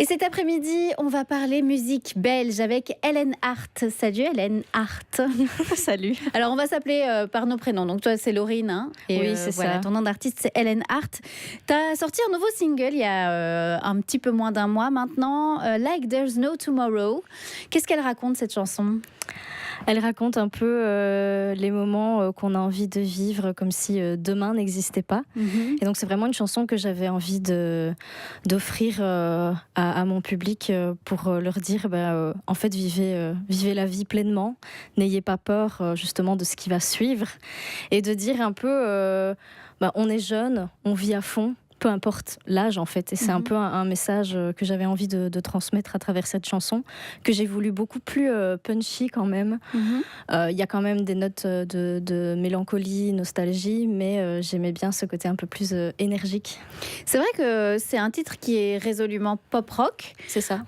Et cet après-midi, on va parler musique belge avec Hélène Hart. Salut Hélène Hart. Salut. Alors on va s'appeler par nos prénoms. Donc toi c'est Laurine, hein, et Oui, c'est voilà, ça. ton nom d'artiste c'est Hélène Hart. Tu as sorti un nouveau single il y a un petit peu moins d'un mois maintenant, Like There's No Tomorrow. Qu'est-ce qu'elle raconte cette chanson ? Elle raconte un peu les moments qu'on a envie de vivre comme si demain n'existait pas. Et donc c'est vraiment une chanson que j'avais envie d'offrir à mon public pour leur dire en fait vivez la vie pleinement, n'ayez pas peur justement de ce qui va suivre, et de dire un peu on est jeune, on vit à fond, peu importe l'âge en fait. Et c'est un peu un message que j'avais envie de transmettre à travers cette chanson, que j'ai voulu beaucoup plus punchy quand même. Il y a quand même des notes de mélancolie, nostalgie, mais j'aimais bien ce côté un peu plus énergique. C'est vrai que c'est un titre qui est résolument pop-rock. C'est ça.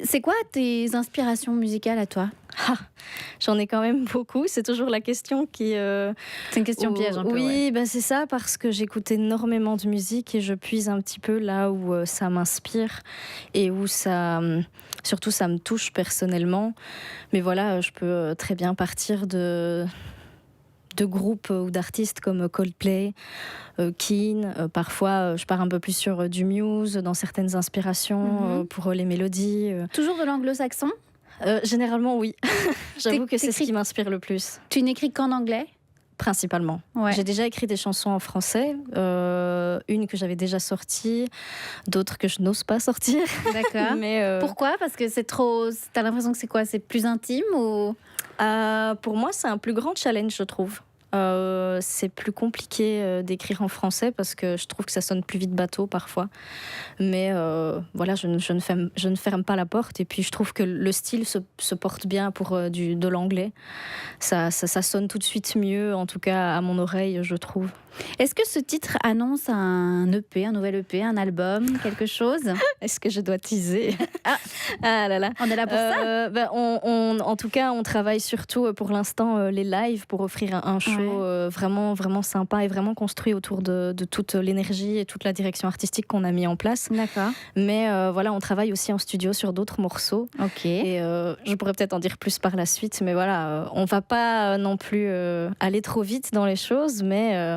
C'est quoi tes inspirations musicales à toi ? J'en ai quand même beaucoup. C'est toujours la question qui... C'est une question piège un peu. Oui, ouais. c'est ça, parce que j'écoute énormément de musique et je puise un petit peu là où ça m'inspire et où surtout ça me touche personnellement. Mais voilà, je peux très bien partir de groupes ou d'artistes comme Coldplay, Keane. Parfois, je pars un peu plus sur du Muse dans certaines inspirations pour les mélodies. Toujours de l'anglo-saxon ? Généralement, oui. J'avoue que c'est ce qui m'inspire le plus. Tu n'écris qu'en anglais ? Principalement. Ouais. J'ai déjà écrit des chansons en français, une que j'avais déjà sortie, d'autres que je n'ose pas sortir. D'accord. Mais pourquoi ? Parce que c'est trop... T'as l'impression que c'est quoi ? C'est plus intime ou... Pour moi, c'est un plus grand challenge, je trouve. C'est plus compliqué d'écrire en français parce que je trouve que ça sonne plus vite bateau parfois. Mais voilà, je ne ferme pas la porte. Et puis je trouve que le style se porte bien pour de l'anglais. Ça sonne tout de suite mieux, en tout cas à mon oreille, je trouve. Est-ce que ce titre annonce un EP, un nouvel EP, un album, quelque chose ? Est-ce que je dois teaser ? Ah là là. On est là pour ça. En tout cas, on travaille surtout pour l'instant les lives pour offrir un show vraiment, vraiment sympa et vraiment construit autour de toute l'énergie et toute la direction artistique qu'on a mis en place. D'accord. Mais voilà, on travaille aussi en studio sur d'autres morceaux. Ok. Et je pourrais peut-être en dire plus par la suite, mais voilà, on va pas non plus aller trop vite dans les choses, mais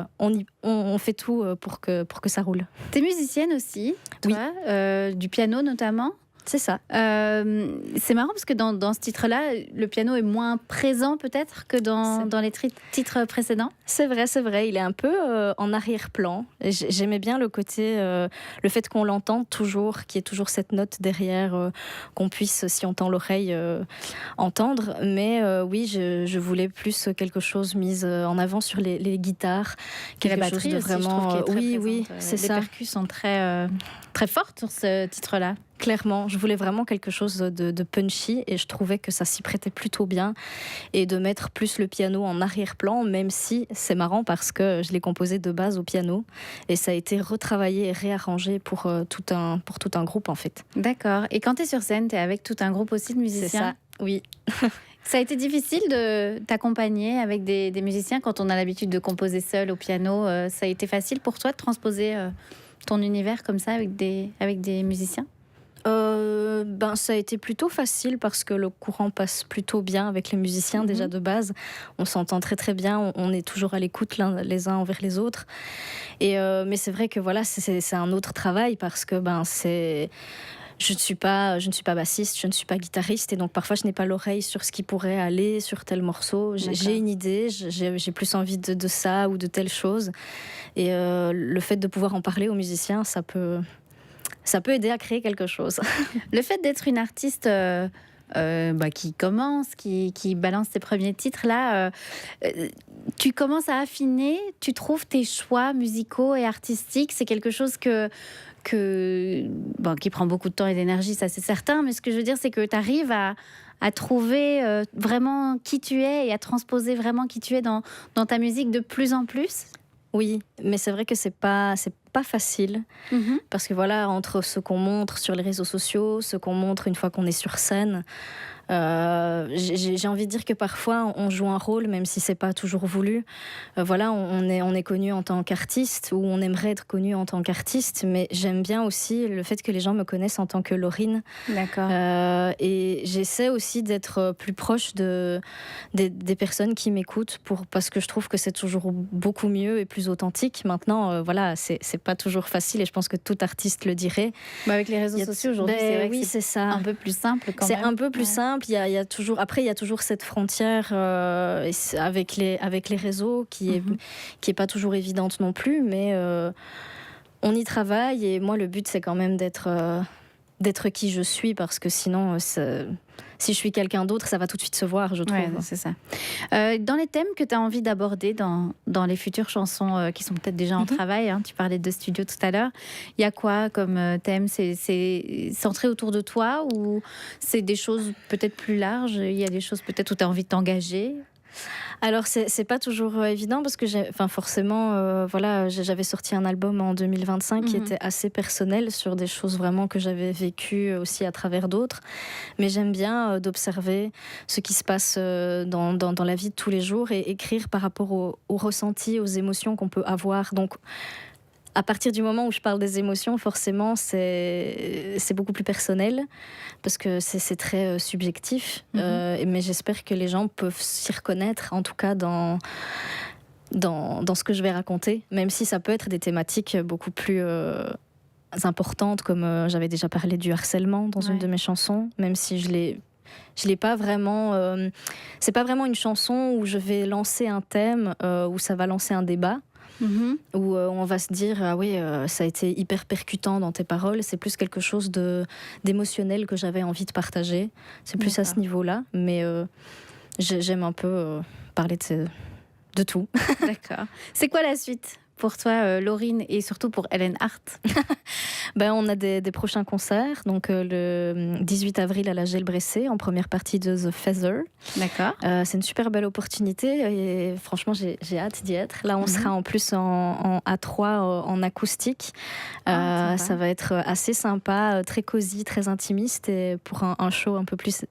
on fait tout pour que ça roule. T'es musicienne aussi, toi, oui. Du piano notamment. C'est ça. C'est marrant parce que dans ce titre-là, le piano est moins présent peut-être que dans les titres précédents. C'est vrai. Il est un peu en arrière-plan. J'aimais bien le côté, le fait qu'on l'entende toujours, qu'il y ait toujours cette note derrière, qu'on puisse, si on tend l'oreille, entendre. Mais oui, je voulais plus quelque chose mis en avant sur les guitares. La batterie aussi, je trouve qu'elle est très présente. Oui, c'est ça. Les percus sont très fortes sur ce titre-là. Clairement, je voulais vraiment quelque chose de punchy et je trouvais que ça s'y prêtait plutôt bien, et de mettre plus le piano en arrière-plan, même si c'est marrant parce que je l'ai composé de base au piano et ça a été retravaillé et réarrangé pour tout un groupe en fait. D'accord. Et quand tu es sur scène, tu es avec tout un groupe aussi de musiciens ? C'est ça, oui. Ça a été difficile de t'accompagner avec des musiciens quand on a l'habitude de composer seul au piano. Ça a été facile pour toi de transposer ton univers comme ça avec des musiciens ? Ça a été plutôt facile parce que le courant passe plutôt bien avec les musiciens déjà de base. On s'entend très très bien, on est toujours à l'écoute les uns envers les autres. Mais c'est vrai que voilà, c'est un autre travail parce que je ne suis pas bassiste, je ne suis pas guitariste, et donc parfois je n'ai pas l'oreille sur ce qui pourrait aller sur tel morceau. J'ai une idée, j'ai plus envie de ça ou de telle chose. Et le fait de pouvoir en parler aux musiciens, ça peut aider à créer quelque chose. Le fait d'être une artiste qui commence, qui balance ses premiers titres, là, tu commences à affiner, tu trouves tes choix musicaux et artistiques. C'est quelque chose qui prend beaucoup de temps et d'énergie, ça c'est certain. Mais ce que je veux dire, c'est que tu arrives à trouver vraiment qui tu es et à transposer vraiment qui tu es dans ta musique de plus en plus. Oui, mais c'est vrai que c'est pas facile, parce que voilà, entre ce qu'on montre sur les réseaux sociaux, ce qu'on montre une fois qu'on est sur scène, J'ai envie de dire que parfois on joue un rôle, même si c'est pas toujours voulu. Voilà, on est connu en tant qu'artiste, ou on aimerait être connu en tant qu'artiste, mais j'aime bien aussi le fait que les gens me connaissent en tant que Laurine. D'accord. Et j'essaie aussi d'être plus proche des personnes qui m'écoutent, parce que je trouve que c'est toujours beaucoup mieux et plus authentique. Maintenant, voilà, c'est pas toujours facile, et je pense que tout artiste le dirait. Avec les réseaux sociaux aujourd'hui, c'est vrai que c'est ça. Un peu plus simple quand même. C'est un peu plus simple. Il y a toujours, après, il y a toujours cette frontière avec les réseaux qui est pas toujours évidente non plus, mais on y travaille, et moi, le but, c'est quand même d'être qui je suis, parce que sinon, si je suis quelqu'un d'autre, ça va tout de suite se voir, je trouve. Ouais, c'est ça. Dans les thèmes que tu as envie d'aborder dans les futures chansons qui sont peut-être déjà en travail, hein, tu parlais de studio tout à l'heure, il y a quoi comme thème? C'est centré autour de toi, ou c'est des choses peut-être plus larges? Il y a des choses peut-être où tu as envie de t'engager? Alors, c'est pas toujours évident, parce que forcément, voilà, j'avais sorti un album en 2025 qui était assez personnel, sur des choses vraiment que j'avais vécues aussi à travers d'autres. Mais j'aime bien d'observer ce qui se passe dans la vie de tous les jours, et écrire par rapport aux ressentis, aux émotions qu'on peut avoir. Donc, à partir du moment où je parle des émotions, forcément, c'est beaucoup plus personnel, parce que c'est très subjectif. Mais j'espère que les gens peuvent s'y reconnaître, en tout cas dans ce que je vais raconter, même si ça peut être des thématiques beaucoup plus importantes, comme j'avais déjà parlé du harcèlement dans une de mes chansons, même si je l'ai pas vraiment. C'est pas vraiment une chanson où je vais lancer un thème, où ça va lancer un débat. Où on va se dire ah oui, ça a été hyper percutant dans tes paroles. C'est plus quelque chose d'émotionnel que j'avais envie de partager. C'est plus à ce niveau-là, mais j'aime un peu parler de tout. D'accord. C'est quoi la suite pour toi, Laurine, et surtout pour Hélène Hart? On a des prochains concerts. Donc, le 18 avril à la Gelle-Bressé, en première partie de The Feather. D'accord. C'est une super belle opportunité, et franchement, j'ai hâte d'y être. Là, on sera en plus en A3 en acoustique. Ça va être assez sympa, très cosy, très intimiste, et pour un show un peu plus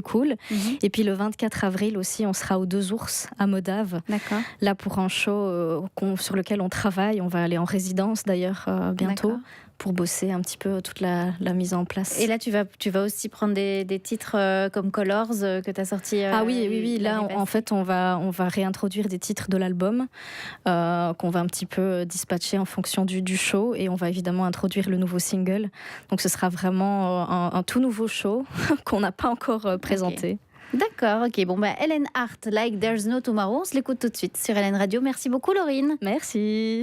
cool. Et puis le 24 avril aussi, on sera aux Deux Ours à Modave. D'accord. Là, pour un show sur lequel on travaille. On va aller en résidence d'ailleurs bientôt. D'accord. Pour bosser un petit peu toute la mise en place. Et là, tu vas aussi prendre des titres comme Colors que tu as sortis. Oui. Là, en fait, on va réintroduire des titres de l'album qu'on va un petit peu dispatcher en fonction du show, et on va évidemment introduire le nouveau single. Donc, ce sera vraiment un tout nouveau show qu'on n'a pas encore présenté. D'accord, ok. Bon, Hélène Hart, Like There's No Tomorrow, on se l'écoute tout de suite sur Hélène Radio. Merci beaucoup, Laurine. Merci.